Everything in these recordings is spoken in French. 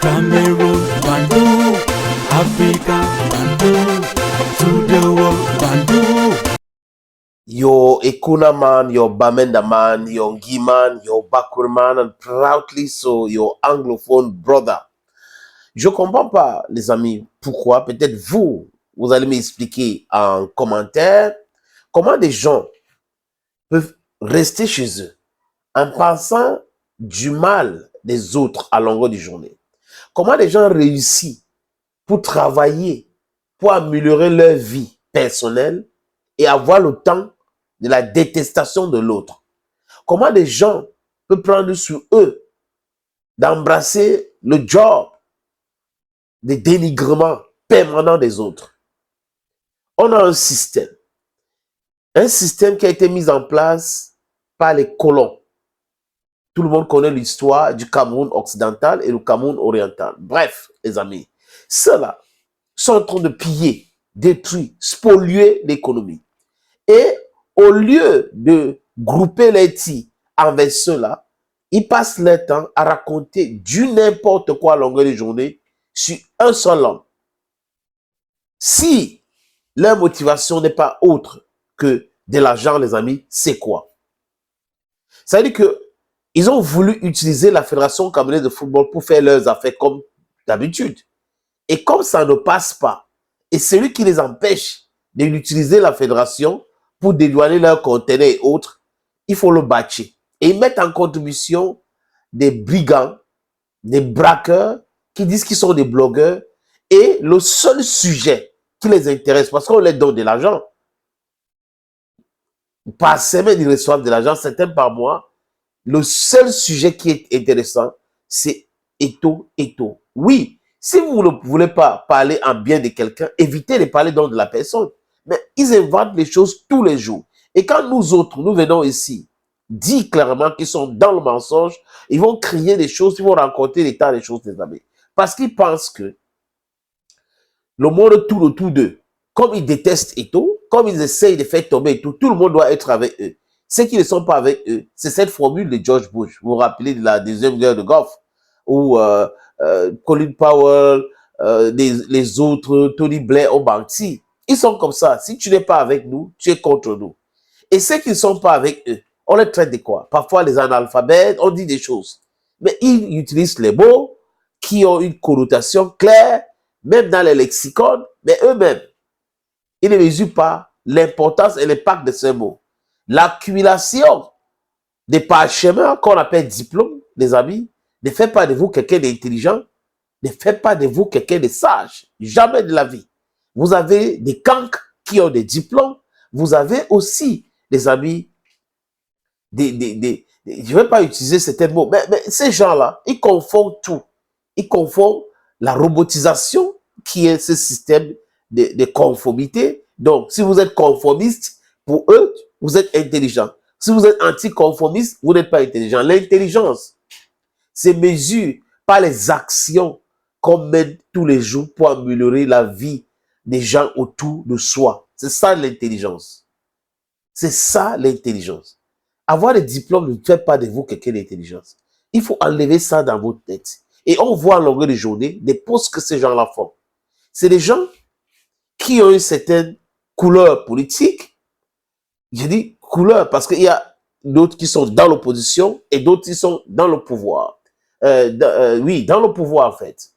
Cameroon, Bandung, Africa, Bandung, to the world, Bandung. Your Ekuna man, your Bamenda man, your Ngi man, your Bakur man, and proudly so your anglophone brother. Je comprends pas, les amis, pourquoi. Peut-être vous allez m'expliquer en commentaire comment des gens peuvent rester chez eux en pensant du mal des autres à longueur de journée. Comment des gens réussissent pour travailler, pour améliorer leur vie personnelle et avoir le temps de la détestation de l'autre. Comment des gens peuvent prendre sur eux d'embrasser le job de dénigrement permanent des autres. On a un système qui a été mis en place par les colons. Tout le monde connaît l'histoire du Cameroun occidental et le Cameroun oriental. Bref, les amis, ceux-là sont en train de piller, détruire, spolier l'économie. Et au lieu de grouper les tirs envers ceux-là, ils passent leur temps à raconter du n'importe quoi à longueur de journée sur un seul homme. Si leur motivation n'est pas autre que de l'argent, les amis, c'est quoi? Ça veut dire qu'ils ont voulu utiliser la Fédération camerounaise de football pour faire leurs affaires comme d'habitude. Et comme ça ne passe pas, et celui qui les empêche d'utiliser la fédération pour dédouaner leurs conteneurs et autres, il faut le bâtir. Et ils mettent en contribution des brigands, des braqueurs qui disent qu'ils sont des blogueurs. Et le seul sujet qui les intéresse, parce qu'on leur donne de l'argent, par semaine ils reçoivent de l'argent, certains par mois, le seul sujet qui est intéressant, c'est Eto'o. Oui, si vous ne voulez pas parler en bien de quelqu'un, évitez de parler dans de la personne. Mais ils inventent les choses tous les jours. Et quand nous autres, nous venons ici, dit clairement qu'ils sont dans le mensonge, ils vont crier des choses, ils vont raconter des tas de choses, les amis. Parce qu'ils pensent que le monde tourne autour d'eux. Comme ils détestent Eto'o, comme ils essayent de faire tomber Eto'o, tout le monde doit être avec eux. Ceux qui ne sont pas avec eux, c'est cette formule de George Bush. Vous vous rappelez de la deuxième guerre de Golfe, où Colin Powell, les autres, Tony Blair ont menti. Ils sont comme ça. Si tu n'es pas avec nous, tu es contre nous. Et ceux qui ne sont pas avec eux, on les traite de quoi? Parfois les analphabètes, on dit des choses. Mais ils utilisent les mots qui ont une connotation claire, même dans les lexicones, mais eux-mêmes, ils ne mesurent pas l'importance et l'impact de ces mots. L'accumulation des parchemins qu'on appelle diplôme, les amis, ne fait pas de vous quelqu'un d'intelligent, ne fait pas de vous quelqu'un de sage. Jamais de la vie. Vous avez des cancres qui ont des diplômes. Vous avez aussi, les amis, je ne vais pas utiliser certains mots, mais ces gens-là, ils confondent tout. Ils confondent la robotisation, qui est ce système de conformité. Donc, si vous êtes conformiste, pour eux, vous êtes intelligent. Si vous êtes anticonformiste, vous n'êtes pas intelligent. L'intelligence, c'est mesure par les actions qu'on mène tous les jours pour améliorer la vie des gens autour de soi. C'est ça l'intelligence. C'est ça l'intelligence. Avoir des diplômes ne fait pas de vous quelqu'un d'intelligence. Il faut enlever ça dans votre tête. Et on voit à longueur de journée des postes que ces gens-là font. C'est des gens qui ont une certaine couleur politique. Je dis couleur parce qu'il y a d'autres qui sont dans l'opposition et d'autres qui sont dans le pouvoir. Oui, dans le pouvoir en fait.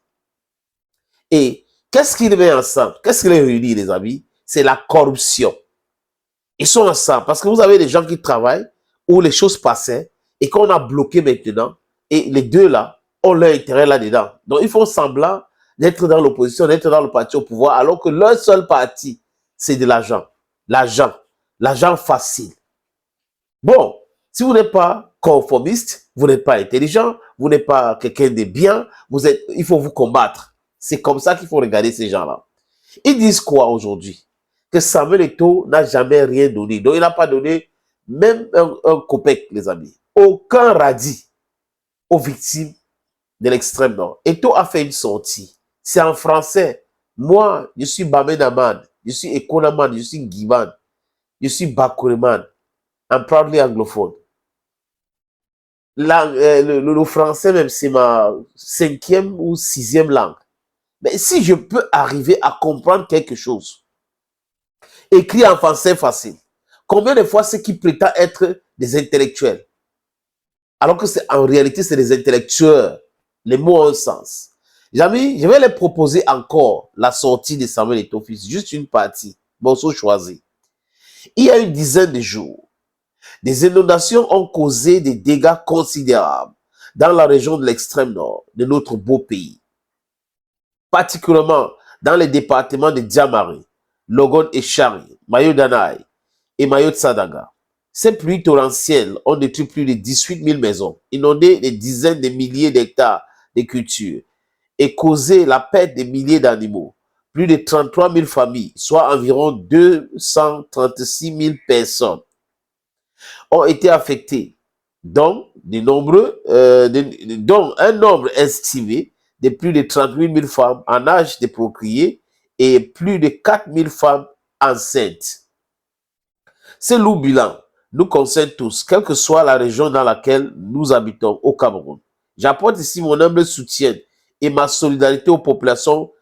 Et qu'est-ce qui les met ensemble? Qu'est-ce qui les réunit, les amis? C'est la corruption. Ils sont ensemble parce que vous avez des gens qui travaillent où les choses passaient et qu'on a bloqué maintenant. Et les deux là ont leur intérêt là-dedans. Donc ils font semblant d'être dans l'opposition, d'être dans le parti au pouvoir, alors que leur seul parti, c'est de l'argent. L'argent facile. Bon, si vous n'êtes pas conformiste, vous n'êtes pas intelligent, vous n'êtes pas quelqu'un de bien, il faut vous combattre. C'est comme ça qu'il faut regarder ces gens-là. Ils disent quoi aujourd'hui? Que Samuel Eto'o n'a jamais rien donné. Donc, il n'a pas donné même un copec, les amis. Aucun radis aux victimes de l'extrême nord. Eto'o a fait une sortie. C'est en français. Moi, je suis Bamenaman, je suis Ekonaman, je suis Ngiman, je suis Bakureman. I'm proudly anglophone. Le français même, c'est ma 5e ou 6e langue. Mais si je peux arriver à comprendre quelque chose, écrit en français facile, combien de fois ceux qui prétendent être des intellectuels, alors que en réalité, c'est des intellectuels, les mots ont un sens. J'amis, je vais les proposer encore la sortie de Samuel Eto'o Fils, juste une partie, morceau choisi. Il y a une dizaine de jours, des inondations ont causé des dégâts considérables dans la région de l'extrême nord de notre beau pays, particulièrement dans les départements de Diamari, Logon et Chari, Mayo-Danaï et Mayo-Tsadaga. Ces pluies torrentielles ont détruit plus de 18 000 maisons, inondé des dizaines de milliers d'hectares de cultures et causé la perte de milliers d'animaux. Plus de 33 000 familles, soit environ 236 000 personnes, ont été affectées, dont un nombre estimé de plus de 38 000 femmes en âge de procréer et plus de 4 000 femmes enceintes. Ce lourd bilan nous concerne tous, quelle que soit la région dans laquelle nous habitons au Cameroun. J'apporte ici mon humble soutien et ma solidarité aux populations,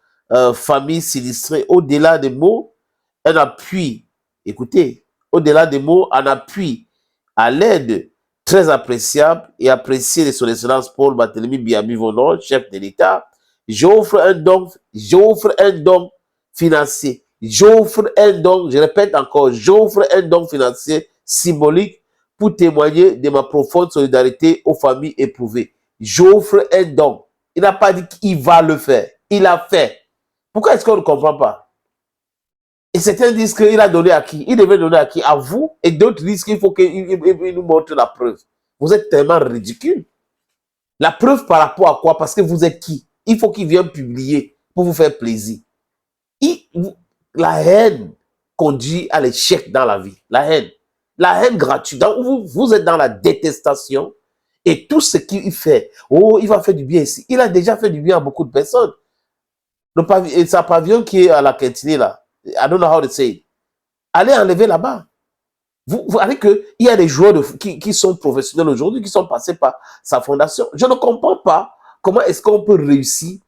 familles sinistrées, au-delà des mots, un appui, écoutez, au-delà des mots, un appui à l'aide très appréciable et apprécié de son excellence Paul Barthélemy Biabi Vono, chef de l'État. J'offre un don financier. J'offre un don, je répète encore, j'offre un don financier symbolique pour témoigner de ma profonde solidarité aux familles éprouvées. J'offre un don. Il n'a pas dit qu'il va le faire. Il a fait. Pourquoi est-ce qu'on ne comprend pas? Et certains disent qu'il a donné à qui? Il devait donner à qui? À vous. Et d'autres disent qu'il faut qu'il nous montre la preuve. Vous êtes tellement ridicule. La preuve par rapport à quoi? Parce que vous êtes qui? Il faut qu'il vienne publier pour vous faire plaisir. La haine conduit à l'échec dans la vie. La haine gratuite. Vous êtes dans la détestation et tout ce qu'il fait, il va faire du bien ici. Il a déjà fait du bien à beaucoup de personnes. Sa pavillon qui est à la Quintiné là, I don't know how to say it. Allez enlever là-bas. Vous voyez qu'il y a des joueurs qui sont professionnels aujourd'hui, qui sont passés par sa fondation. Je ne comprends pas comment est-ce qu'on peut réussir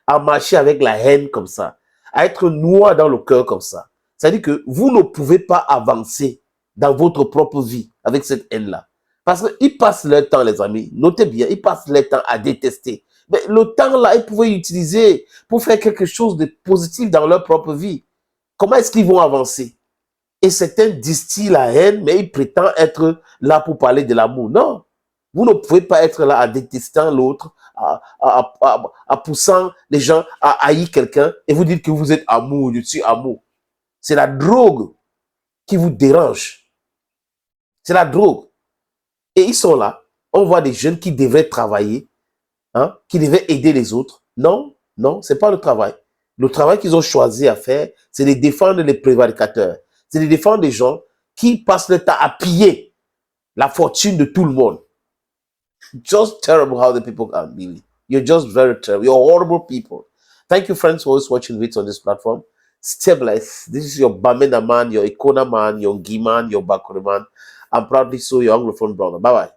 à marcher avec la haine comme ça, à être noir dans le cœur comme ça. C'est-à-dire que vous ne pouvez pas avancer dans votre propre vie avec cette haine-là. Parce qu'ils passent leur temps, les amis, notez bien, ils passent leur temps à détester. Mais le temps-là, ils pouvaient l'utiliser pour faire quelque chose de positif dans leur propre vie. Comment est-ce qu'ils vont avancer? Et certains distillent la haine, mais ils prétendent être là pour parler de l'amour. Non, vous ne pouvez pas être là à détester l'autre, à poussant les gens à haïr quelqu'un et vous dites que vous êtes amour, je suis amour. C'est la drogue qui vous dérange. C'est la drogue. Et ils sont là. On voit des jeunes qui devraient travailler, qui devraient aider les autres. Non, non, c'est pas le travail. Le travail qu'ils ont choisi à faire, c'est de défendre les prévaricateurs. C'est de défendre des gens qui passent le temps à piller la fortune de tout le monde. Just terrible how the people can be. You're just very terrible. You're horrible people. Thank you, friends, for always watching videos on this platform. Stay blessed. This is your Bamenda man, your Ikona man, your Ngi man, your Bakure man. I'm proudly so your Anglophone brother. Bye-bye.